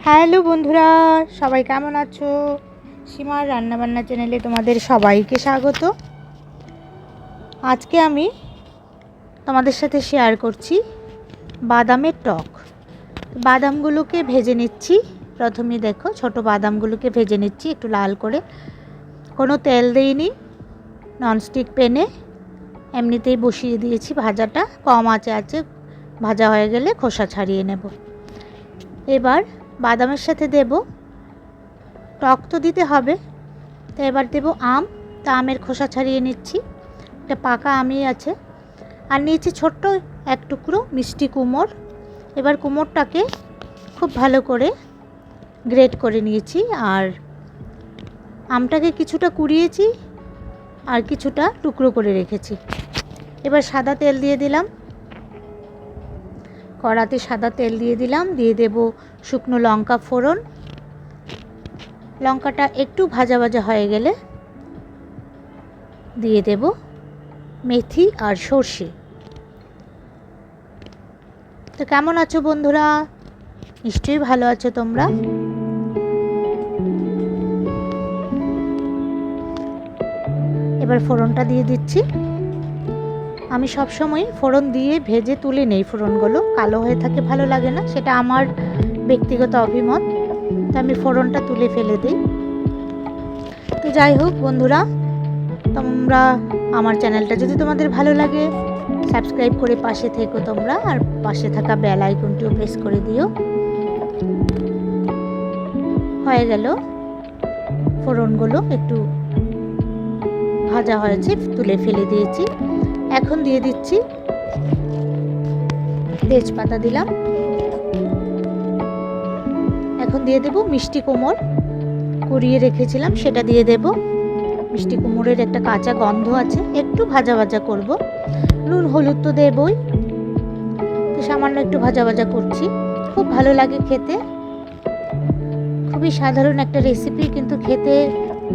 Hello বন্ধুরা, সবাই কেমন আছো? সীমার রান্নাবান্না চ্যানেলে তোমাদের সবাইকে স্বাগত। আজকে আমি তোমাদের সাথে শেয়ার করছি বাদামের টক। বাদামগুলোকে ভেজে নিচ্ছি। প্রথমে দেখো, ছোট বাদামগুলোকে ভেজে নিচ্ছি একটু লাল করে। কোনো তেল দিইনি, ননস্টিক প্যানে এমনিতেই বসিয়ে দিয়েছি ভাজাটা। কম আঁচে আছে, ভাজা হয়ে গেলে খোসা ছাড়িয়ে নেব। এবার বাদামের সাথে দেব, টক তো দিতে হবে, তো এবার দেব আম। তা আমের খোসা ছাড়িয়ে নিচ্ছি, একটা পাকা আমই আছে। আর নিয়েছি ছোট্ট এক টুকরো মিষ্টি কুমড়। এবার কুমড়টাকে খুব ভালো করে গ্রেট করে নিয়েছি, আর আমটাকে কিছুটা কুড়িয়েছি আর কিছুটা টুকরো করে রেখেছি। এবার সাদা তেল দিয়ে দিলাম, কড়াতে সাদা তেল দিয়ে দিলাম। দিয়ে দেব শুকনো লঙ্কা ফোড়ন। লঙ্কাটা একটু ভাজা ভাজা হয়ে গেলে দিয়ে দেব মেথি আর সর্ষে। তো কেমন আছো বন্ধুরা? নিশ্চয়ই ভালো আছো তোমরা। এবার ফোড়নটা দিয়ে দিচ্ছি। আমি সবসময় ফোড়ন দিয়ে ভেজে তুলে নেই, ফোড়নগুলো কালো হয়ে থাকে, ভালো লাগে না, সেটা আমার ব্যক্তিগত অভিমত। তো আমি ফোড়নটা তুলে ফেলে দিই। তো যাই হোক বন্ধুরা, তোমরা আমার চ্যানেলটা যদি তোমাদের ভালো লাগে সাবস্ক্রাইব করে পাশে থেকো তোমরা, আর পাশে থাকা বেল আইকনটিও প্রেস করে দিও। হয়ে গেল, ফোড়নগুলো একটু ভাজা হয়েছে, তুলে ফেলে দিয়েছি। এখন দিয়ে দিচ্ছি তেজপাতা দিলাম। এখন দিয়ে দেব মিষ্টি কুমড়, কুড়িয়ে রেখেছিলাম সেটা দিয়ে দেব। মিষ্টি কুমড়ের একটা কাঁচা গন্ধ আছে, একটু ভাজা ভাজা করব। নুন হলুদ তো দেবই, তো সামান্য একটু ভাজা ভাজা করছি। খুব ভালো লাগে খেতে, খুবই সাধারণ একটা রেসিপি, কিন্তু খেতে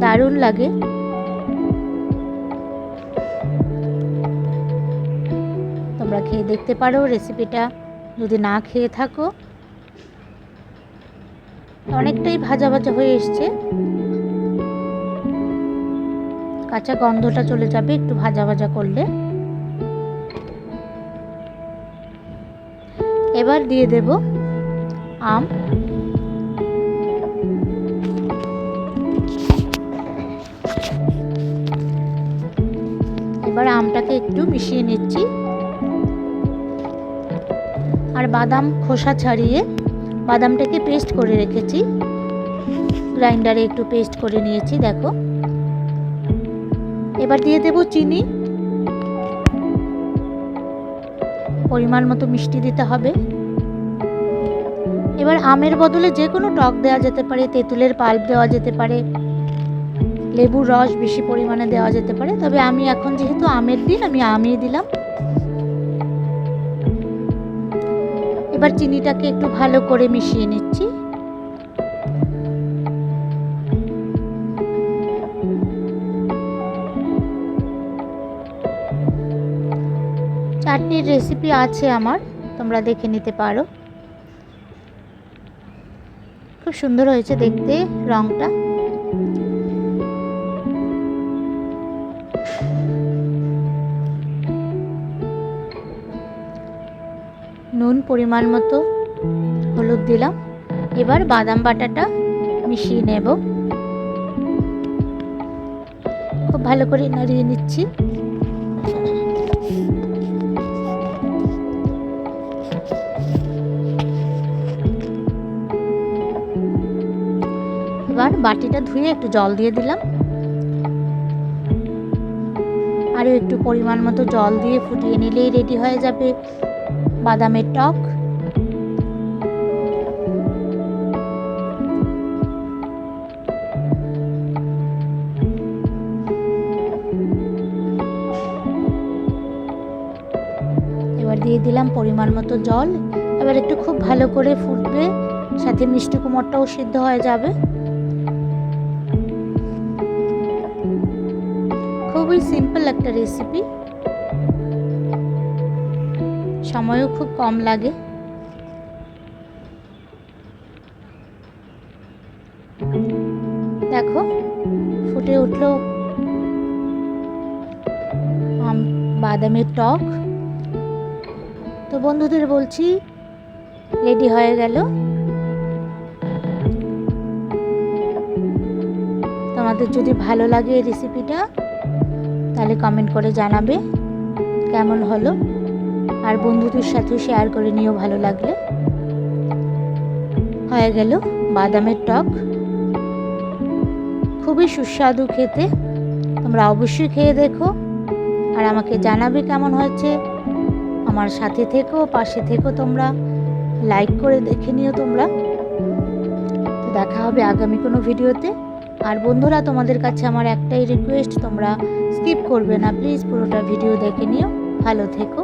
দারুণ লাগে। তোমরা খেয়ে দেখতে পারো রেসিপিটা, যদি না খেয়ে থাকো। অনেকটাই ভাজা ভাজা হয়ে এসছে, কাঁচা গন্ধটা চলে যাবে একটু ভাজা ভাজা করলে। এবার দিয়ে দেব আম। এবার আমটাকে একটু মিশিয়ে নিচ্ছি। আর বাদাম খোসা ছাড়িয়ে বাদামটাকে পেস্ট করে রেখেছি, গ্রাইন্ডারে একটু পেস্ট করে নিয়েছি দেখো। এবার দিয়ে দেব চিনি, পরিমাণ মতো মিষ্টি দিতে হবে। এবার আমের বদলে যে কোনো টক দেওয়া যেতে পারে, তেঁতুলের পাল্প দেওয়া যেতে পারে, লেবুর রস বেশি পরিমাণে দেওয়া যেতে পারে, তবে আমি এখন যেহেতু আমের দিন আমি আমই দিলাম। এবার চিনিটাকে একটু ভালো করে মিশিয়ে নিচ্ছি। চাটনির রেসিপি আছে আমার, তোমরা দেখে নিতে পারো। খুব সুন্দর হয়েছে দেখতে রংটা। নুন পরিমাণ মতো, হলুদ দিলাম। এবার বাদাম বাটাটা মিশিয়ে নেব, খুব ভালো করে নাড়িয়ে নিচ্ছি। এবার বাটিটা ধুয়ে একটু জল দিয়ে দিলাম, আরও একটু পরিমাণ মতো জল দিয়ে ফুটিয়ে নিলেই রেডি হয়ে যাবে বাদামের টক। এবার দিয়ে দিলাম পরিমাণ মতো জল। এবার একটু খুব ভালো করে ফুটবে, সাথে মিষ্টি কুমড়টাও সিদ্ধ হয়ে যাবে। খুবই সিম্পল একটা রেসিপি, সময়ও খুব কম লাগে। দেখো ফুটে উঠলো বাদামের টক। তো বন্ধুদের বলছি রেডি হয়ে গেল। তোমাদের যদি ভালো লাগে এই রেসিপিটা তাহলে কমেন্ট করে জানাবে কেমন হলো, আর বন্ধুদের সাথে শেয়ার করে নিও ভালো লাগলে। হয়ে গেল বাদামের টক, খুবই সুস্বাদু খেতে। তোমরা অবশ্যই খেয়ে দেখো আর আমাকে জানাবে কেমন হয়েছে। আমার সাথে থেকো, পাশে থেকো, তোমরা লাইক করে দেখে নিও তোমরা। তো দেখা হবে আগামী কোনো ভিডিওতে। আর বন্ধুরা তোমাদের কাছে আমার একটাই রিকোয়েস্ট, তোমরা স্কিপ করবে না প্লিজ, পুরোটা ভিডিও দেখে নিও। ভালো থেকো।